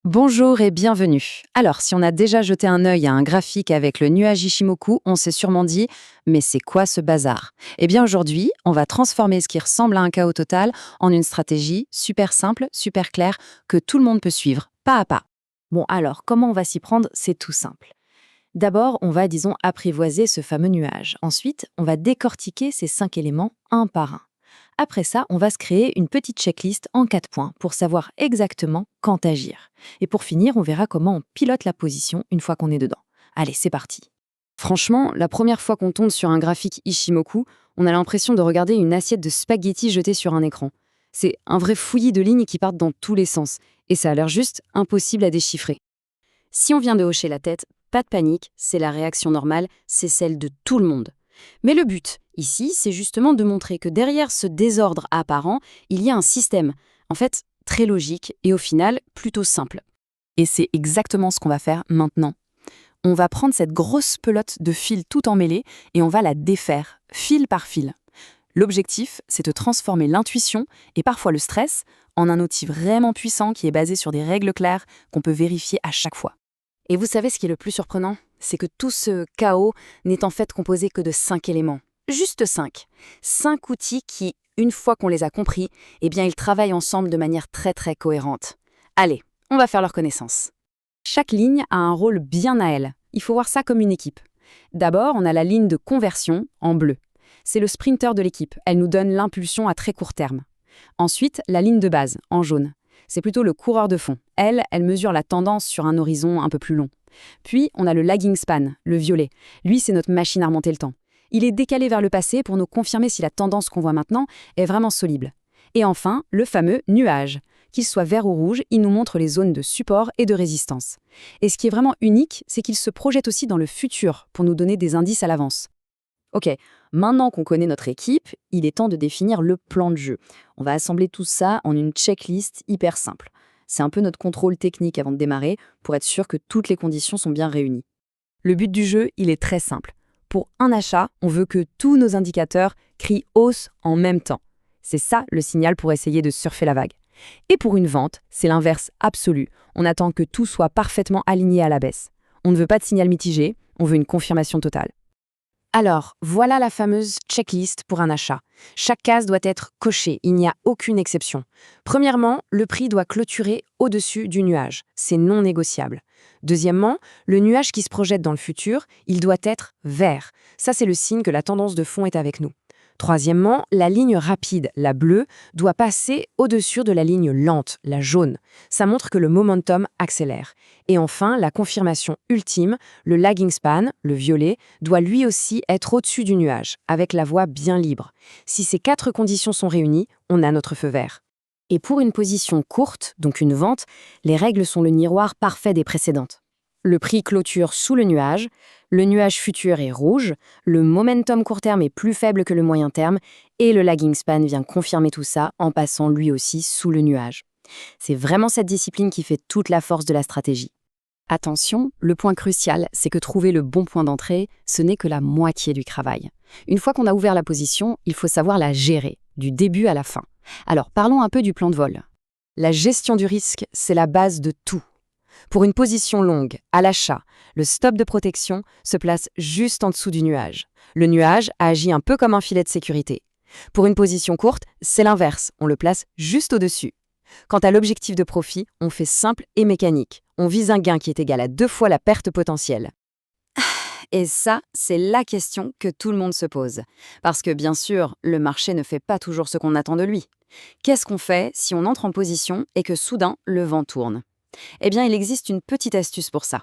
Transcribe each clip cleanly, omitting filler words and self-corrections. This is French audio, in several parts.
Bonjour et bienvenue. Alors, si on a déjà jeté un œil à un graphique avec le nuage Ishimoku, on s'est sûrement dit mais c'est quoi ce bazar? Eh bien aujourd'hui, on va transformer ce qui ressemble à un chaos total en une stratégie super simple, super claire, que tout le monde peut suivre, pas à pas. Bon alors, comment on va s'y prendre? C'est tout simple. D'abord, on va, disons, apprivoiser ce fameux nuage. Ensuite, on va décortiquer ces 5 éléments un par un. Après ça, on va se créer une petite checklist en 4 points pour savoir exactement quand agir. Et pour finir, on verra comment on pilote la position une fois qu'on est dedans. Allez, c'est parti. Franchement, la première fois qu'on tombe sur un graphique Ishimoku, on a l'impression de regarder une assiette de spaghettis jetée sur un écran. C'est un vrai fouillis de lignes qui partent dans tous les sens, et ça a l'air juste impossible à déchiffrer. Si on vient de hocher la tête, pas de panique, c'est la réaction normale, c'est celle de tout le monde. Mais le but, ici, c'est justement de montrer que derrière ce désordre apparent, il y a un système, en fait, très logique et au final, plutôt simple. Et c'est exactement ce qu'on va faire maintenant. On va prendre cette grosse pelote de fil tout emmêlée et on va la défaire, fil par fil. L'objectif, c'est de transformer l'intuition et parfois le stress en un outil vraiment puissant qui est basé sur des règles claires qu'on peut vérifier à chaque fois. Et vous savez ce qui est le plus surprenant? C'est que tout ce chaos n'est en fait composé que de 5 éléments. Juste 5. 5 outils qui, une fois qu'on les a compris, eh bien ils travaillent ensemble de manière très très cohérente. Allez, on va faire leur connaissance. Chaque ligne a un rôle bien à elle. Il faut voir ça comme une équipe. D'abord, on a la ligne de conversion en bleu. C'est le sprinter de l'équipe. Elle nous donne l'impulsion à très court terme. Ensuite, la ligne de base, en jaune. C'est plutôt le coureur de fond. Elle mesure la tendance sur un horizon un peu plus long. Puis, on a le lagging span, le violet. Lui, c'est notre machine à remonter le temps. Il est décalé vers le passé pour nous confirmer si la tendance qu'on voit maintenant est vraiment solide. Et enfin, le fameux nuage. Qu'il soit vert ou rouge, il nous montre les zones de support et de résistance. Et ce qui est vraiment unique, c'est qu'il se projette aussi dans le futur pour nous donner des indices à l'avance. Ok, maintenant qu'on connaît notre équipe, il est temps de définir le plan de jeu. On va assembler tout ça en une checklist hyper simple. C'est un peu notre contrôle technique avant de démarrer pour être sûr que toutes les conditions sont bien réunies. Le but du jeu, il est très simple. Pour un achat, on veut que tous nos indicateurs crient hausse en même temps. C'est ça le signal pour essayer de surfer la vague. Et pour une vente, c'est l'inverse absolu. On attend que tout soit parfaitement aligné à la baisse. On ne veut pas de signal mitigé, on veut une confirmation totale. Alors, voilà la fameuse checklist pour un achat. Chaque case doit être cochée, il n'y a aucune exception. Premièrement, le prix doit clôturer au-dessus du nuage. C'est non négociable. Deuxièmement, le nuage qui se projette dans le futur, il doit être vert. Ça, c'est le signe que la tendance de fond est avec nous. Troisièmement, la ligne rapide, la bleue, doit passer au-dessus de la ligne lente, la jaune. Ça montre que le momentum accélère. Et enfin, la confirmation ultime, le lagging span, le violet, doit lui aussi être au-dessus du nuage, avec la voie bien libre. Si ces 4 conditions sont réunies, on a notre feu vert. Et pour une position courte, donc une vente, les règles sont le miroir parfait des précédentes. Le prix clôture sous le nuage futur est rouge, le momentum court terme est plus faible que le moyen terme, et le lagging span vient confirmer tout ça en passant lui aussi sous le nuage. C'est vraiment cette discipline qui fait toute la force de la stratégie. Attention, le point crucial, c'est que trouver le bon point d'entrée, ce n'est que la moitié du travail. Une fois qu'on a ouvert la position, il faut savoir la gérer, du début à la fin. Alors parlons un peu du plan de vol. La gestion du risque, c'est la base de tout. Pour une position longue, à l'achat, le stop de protection se place juste en dessous du nuage. Le nuage agit un peu comme un filet de sécurité. Pour une position courte, c'est l'inverse, on le place juste au-dessus. Quant à l'objectif de profit, on fait simple et mécanique. On vise un gain qui est égal à 2 fois la perte potentielle. Et ça, c'est la question que tout le monde se pose. Parce que bien sûr, le marché ne fait pas toujours ce qu'on attend de lui. Qu'est-ce qu'on fait si on entre en position et que soudain, le vent tourne? Eh bien, il existe une petite astuce pour ça.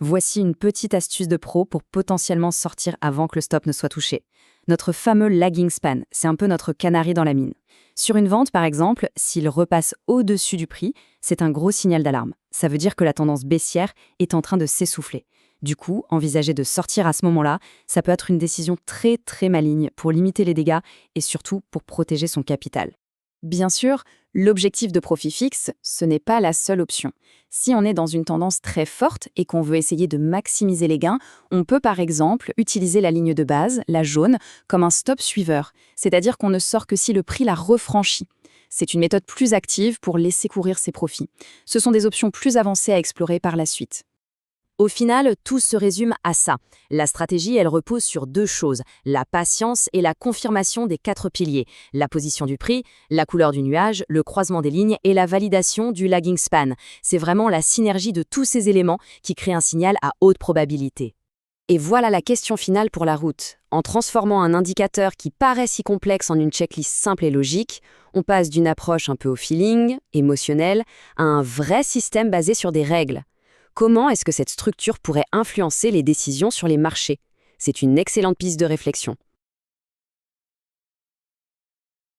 Voici une petite astuce de pro pour potentiellement sortir avant que le stop ne soit touché. Notre fameux lagging span, c'est un peu notre canari dans la mine. Sur une vente, par exemple, s'il repasse au-dessus du prix, c'est un gros signal d'alarme. Ça veut dire que la tendance baissière est en train de s'essouffler. Du coup, envisager de sortir à ce moment-là, ça peut être une décision très très maligne pour limiter les dégâts et surtout pour protéger son capital. Bien sûr, l'objectif de profit fixe, ce n'est pas la seule option. Si on est dans une tendance très forte et qu'on veut essayer de maximiser les gains, on peut par exemple utiliser la ligne de base, la jaune, comme un stop suiveur, c'est-à-dire qu'on ne sort que si le prix la refranchit. C'est une méthode plus active pour laisser courir ses profits. Ce sont des options plus avancées à explorer par la suite. Au final, tout se résume à ça. La stratégie, elle repose sur deux choses, la patience et la confirmation des 4 piliers. La position du prix, la couleur du nuage, le croisement des lignes et la validation du lagging span. C'est vraiment la synergie de tous ces éléments qui crée un signal à haute probabilité. Et voilà la question finale pour la route. En transformant un indicateur qui paraît si complexe en une checklist simple et logique, on passe d'une approche un peu au feeling, émotionnelle, à un vrai système basé sur des règles. Comment est-ce que cette structure pourrait influencer les décisions sur les marchés? C'est une excellente piste de réflexion.